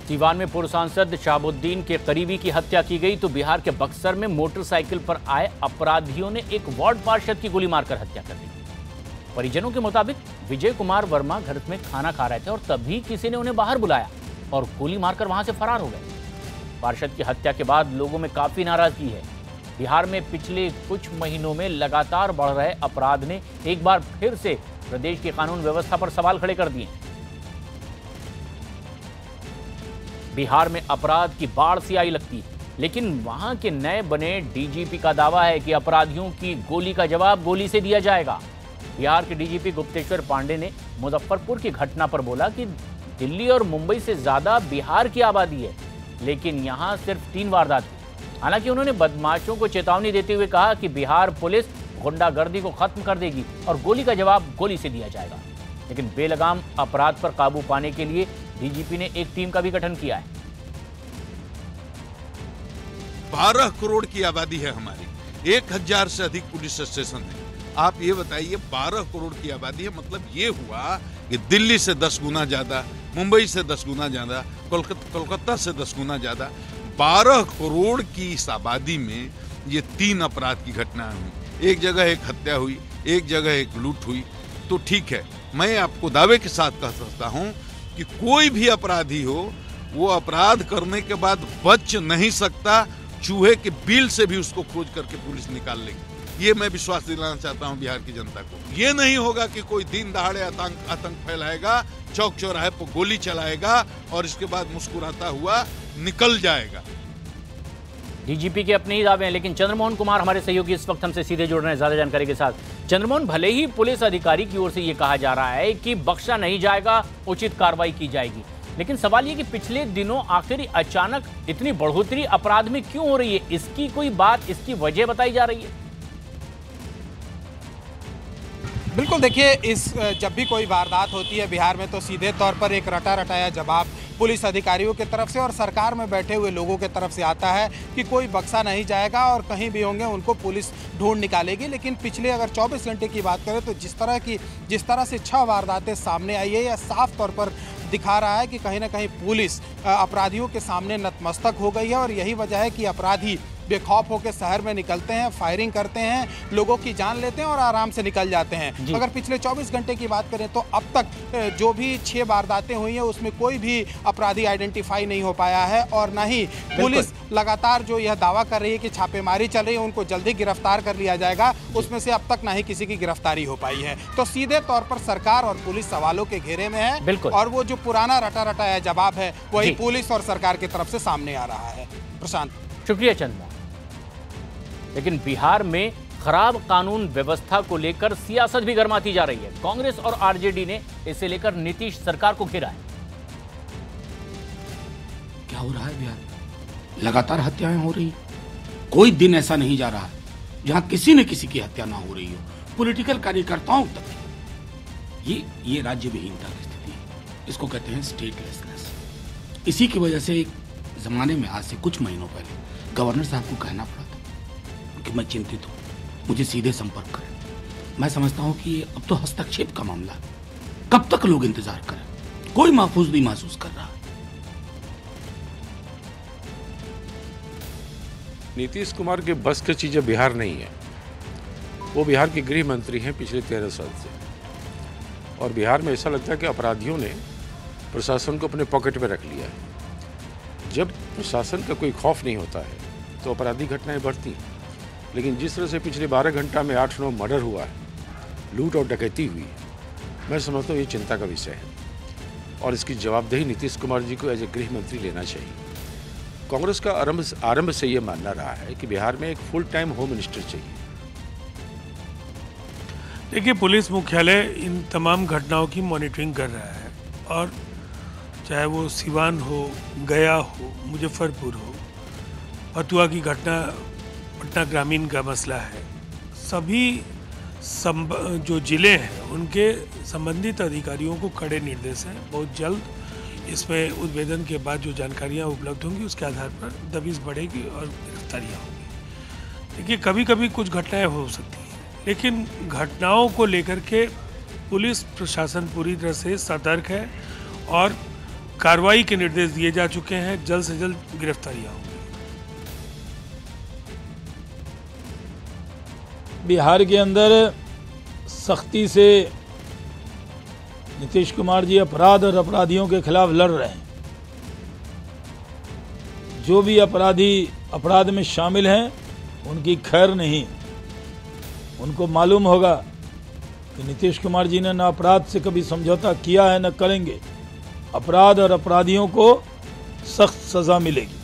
सीवान में पूर्व सांसद शहाबुद्दीन के करीबी की हत्या की गई तो बिहार के बक्सर में मोटरसाइकिल पर आए अपराधियों ने एक वार्ड पार्षद की गोली मारकर हत्या कर दी। परिजनों के मुताबिक विजय कुमार वर्मा घर में खाना खा रहे थे और तभी किसी ने उन्हें बाहर बुलाया और गोली मारकर वहां से फरार हो गए। पार्षद की हत्या के बाद लोगों में काफी नाराजगी है। बिहार में पिछले कुछ महीनों में लगातार बढ़ रहे अपराध ने एक बार फिर से प्रदेश की कानून व्यवस्था पर सवाल खड़े कर दिए। बिहार में अपराध की बाढ़ सी आई लगती है, लेकिन वहां के नए बने डीजीपी का दावा है कि अपराधियों की गोली का जवाब गोली से दिया जाएगा। बिहार के डीजीपी गुप्तेश्वर पांडे ने मुजफ्फरपुर की घटना पर बोला कि दिल्ली और मुंबई से ज्यादा बिहार की आबादी है, लेकिन यहां सिर्फ 3 वारदात हुई। हालांकि उन्होंने बदमाशों को चेतावनी देते हुए कहा कि बिहार पुलिस गुंडागर्दी को खत्म कर देगी और गोली का जवाब गोली से दिया जाएगा। लेकिन बेलगाम अपराध पर काबू पाने के लिए डीजीपी ने एक टीम का भी गठन किया है। 12 करोड़ की आबादी है हमारी, 1000 से अधिक पुलिस स्टेशन है। आप ये बताइए, 12 करोड़ की आबादी है, मतलब ये हुआ कि दिल्ली से 10 गुना ज्यादा, मुंबई से 10 गुना ज्यादा, कोलकाता से 10 गुना ज्यादा। 12 करोड़ की इस आबादी में ये 3 अपराध की घटनाएं हुई। एक जगह एक हत्या हुई, एक जगह एक लूट हुई। तो ठीक है, मैं आपको दावे के साथ कह सकता हूं कि कोई भी अपराधी हो, वो अपराध करने के बाद बच नहीं सकता। चूहे के बिल से भी उसको खोज करके पुलिस निकाल लेगी। ये मैं विश्वास दिलाना चाहता हूं बिहार की जनता को। ये नहीं होगा कि कोई दिन दहाड़े आतंक फैलाएगा, चौक चौराहे पर गोली चलाएगा और इसके बाद मुस्कुराता हुआ निकल जाएगा। डीजीपी के अपने ही दावे हैं, लेकिन चंद्रमोहन कुमार हमारे सहयोगी इस वक्त हमसे सीधे जुड़ रहे हैं ज्यादा जानकारी के साथ। चंद्रमोहन, भले ही पुलिस अधिकारी की ओर से यह कहा जा रहा है कि बख्शा नहीं जाएगा, उचित कार्रवाई की जाएगी, लेकिन सवाल ये कि पिछले दिनों आखिर अचानक इतनी बढ़ोतरी अपराध में क्यों हो रही है? इसकी कोई बात, इसकी वजह बताई जा रही है? बिल्कुल, देखिए, जब भी कोई वारदात होती है बिहार में तो सीधे तौर पर एक रटा रटाया जवाब पुलिस अधिकारियों की तरफ से और सरकार में बैठे हुए लोगों की तरफ से आता है कि कोई बख्शा नहीं जाएगा और कहीं भी होंगे उनको पुलिस ढूंढ निकालेगी। लेकिन पिछले अगर 24 घंटे की बात करें तो जिस तरह से 6 वारदातें सामने आई है, यह साफ तौर पर दिखा रहा है कि कहीं ना कहीं पुलिस अपराधियों के सामने नतमस्तक हो गई है और यही वजह है कि अपराधी बेखौफ होकर शहर में निकलते हैं, फायरिंग करते हैं, लोगों की जान लेते हैं और आराम से निकल जाते हैं। अगर पिछले 24 घंटे की बात करें तो अब तक जो भी 6 वारदातें हुई हैं उसमें कोई भी अपराधी आइडेंटिफाई नहीं हो पाया है और ना ही पुलिस लगातार जो यह दावा कर रही है कि छापेमारी चल रही है, उनको जल्दी गिरफ्तार कर लिया जाएगा, उसमें से अब तक ना ही किसी की गिरफ्तारी हो पाई है। तो सीधे तौर पर सरकार और पुलिस सवालों के घेरे में है और वो जो पुराना रटा रटाया जवाब है वही पुलिस और सरकार की तरफ से सामने आ रहा है। प्रशांत, शुक्रिया चंद्रमा। लेकिन बिहार में खराब कानून व्यवस्था को लेकर सियासत भी गर्माती जा रही है। कांग्रेस और आरजेडी ने इसे लेकर नीतीश सरकार को घेरा है। क्या हो रहा है बिहार में? लगातार हत्याएं हो रही, कोई दिन ऐसा नहीं जा रहा जहां किसी न किसी की हत्या ना हो रही हो, पॉलिटिकल कार्यकर्ताओं तक। ये राज्य विहीनता की स्थिति है, इसको कहते हैं स्टेटलेसनेस। इसी की वजह से एक जमाने में, आज से कुछ महीनों पहले, गवर्नर साहब को कहना पड़ा था कि मैं चिंतित हूं, मुझे सीधे संपर्क करें। मैं समझता हूं कि ये अब तो हस्तक्षेप का मामला है, कब तक लोग इंतजार करें? कोई महफूज नहीं महसूस कर रहा। नीतीश कुमार के बस की चीजें बिहार नहीं है। वो बिहार के गृह मंत्री हैं पिछले 13 साल से, और बिहार में ऐसा लगता है कि अपराधियों ने प्रशासन को अपने पॉकेट में रख लिया है। जब प्रशासन का कोई खौफ नहीं होता है तो अपराधी घटनाएं बढ़ती हैं। लेकिन जिस तरह से पिछले 12 घंटा में 8-9 मर्डर हुआ है, लूट और डकैती हुई है, मैं समझता हूँ ये चिंता का विषय है और इसकी जवाबदेही नीतीश कुमार जी को एज ए गृह मंत्री लेना चाहिए। कांग्रेस का आरंभ से ये मानना रहा है कि बिहार में एक फुल टाइम होम मिनिस्टर चाहिए। देखिए, पुलिस मुख्यालय इन तमाम घटनाओं की मॉनिटरिंग कर रहा है और चाहे वो सिवान हो, गया हो, मुजफ्फरपुर हो, फतुहा की घटना, पटना ग्रामीण का मसला है, सभी जो जिले हैं उनके संबंधित अधिकारियों को कड़े निर्देश हैं। बहुत जल्द इसमें उद्भेदन के बाद जो जानकारियां उपलब्ध होंगी उसके आधार पर दबिश बढ़ेगी और गिरफ्तारियां होंगी। देखिए, कभी कभी कुछ घटनाएं हो सकती हैं, लेकिन घटनाओं को लेकर के पुलिस प्रशासन पूरी तरह से सतर्क है और कार्रवाई के निर्देश दिए जा चुके हैं। जल्द से जल्द गिरफ्तारियां होंगी। बिहार के अंदर सख्ती से नीतीश कुमार जी अपराध और अपराधियों के खिलाफ लड़ रहे हैं। जो भी अपराधी अपराध में शामिल हैं उनकी खैर नहीं। उनको मालूम होगा कि नीतीश कुमार जी ने न अपराध से कभी समझौता किया है न करेंगे। अपराध और अपराधियों को सख्त सजा मिलेगी।